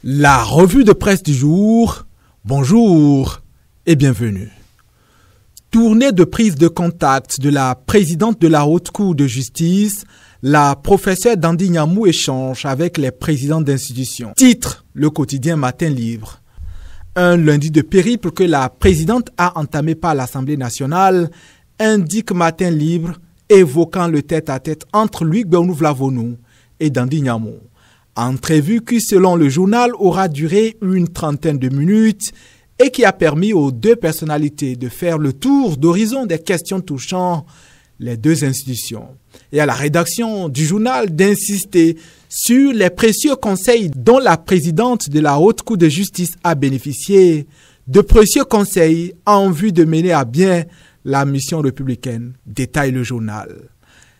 La revue de presse du jour, bonjour et bienvenue. Tournée de prise de contact de la présidente de la Haute Cour de justice, la professeure Dandy Nyamou échange avec les présidents d'institutions. Titre, le quotidien Matin Libre. Un lundi de périple que la présidente a entamé par l'Assemblée nationale, indique Matin Libre, évoquant le tête-à-tête entre Louis Gbernouh-Vlavonou et Dandy Nyamou. Entrevue qui, selon le journal, aura duré une trentaine de minutes et qui a permis aux deux personnalités de faire le tour d'horizon des questions touchant les deux institutions. Et à la rédaction du journal d'insister sur les précieux conseils dont la présidente de la Haute Cour de justice a bénéficié, de précieux conseils en vue de mener à bien la mission républicaine, détaille le journal.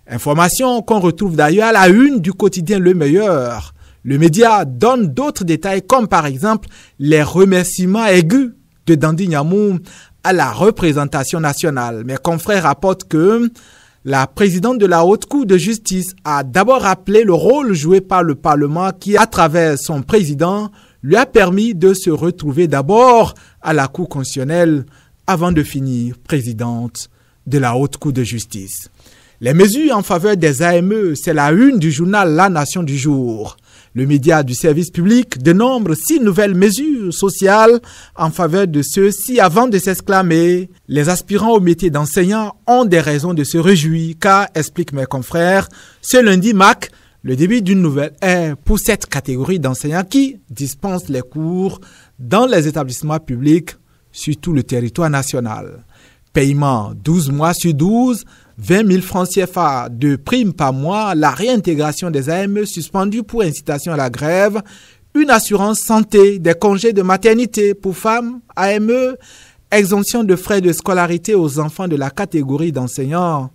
Information qu'on retrouve d'ailleurs à la une du quotidien Le Meilleur. Le média donne d'autres détails comme par exemple les remerciements aigus de Dandy Nyamou à la représentation nationale. Mes confrères rapportent que la présidente de la Haute Cour de justice a d'abord rappelé le rôle joué par le Parlement qui, à travers son président, lui a permis de se retrouver d'abord à la Cour constitutionnelle avant de finir présidente de la Haute Cour de justice. Les mesures en faveur des AME, c'est la une du journal La Nation du jour. Le média du service public dénombre 6 nouvelles mesures sociales en faveur de ceux-ci avant de s'exclamer. Les aspirants au métier d'enseignant ont des raisons de se réjouir car, expliquent mes confrères, ce lundi marque le début d'une nouvelle ère pour cette catégorie d'enseignants qui dispensent les cours dans les établissements publics sur tout le territoire national. Paiement 12 mois sur 12, 20 000 francs CFA de primes par mois, la réintégration des AME suspendue pour incitation à la grève, une assurance santé, des congés de maternité pour femmes, AME, exemption de frais de scolarité aux enfants de la catégorie d'enseignants,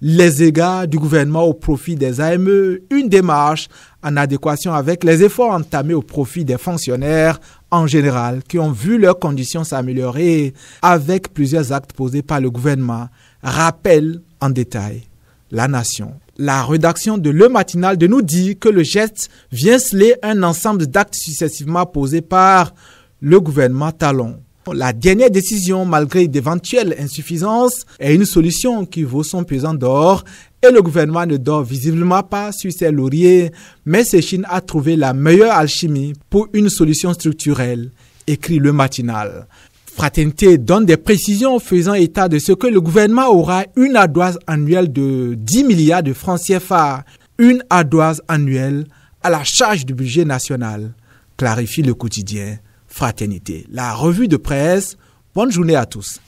les égards du gouvernement au profit des AME, une démarche en adéquation avec les efforts entamés au profit des fonctionnaires en général qui ont vu leurs conditions s'améliorer avec plusieurs actes posés par le gouvernement. Rappelle en détail La Nation. La rédaction de Le Matinal de nous dit que le geste vient sceller un ensemble d'actes successivement posés par le gouvernement Talon. La dernière décision, malgré d'éventuelles insuffisances, est une solution qui vaut son pesant d'or et le gouvernement ne dort visiblement pas sur ses lauriers, mais s'échine à trouver la meilleure alchimie pour une solution structurelle, écrit Le Matinal. Fraternité donne des précisions faisant état de ce que le gouvernement aura une ardoise annuelle de 10 milliards de francs CFA, une ardoise annuelle à la charge du budget national, clarifie le quotidien Fraternité. La revue de presse, bonne journée à tous.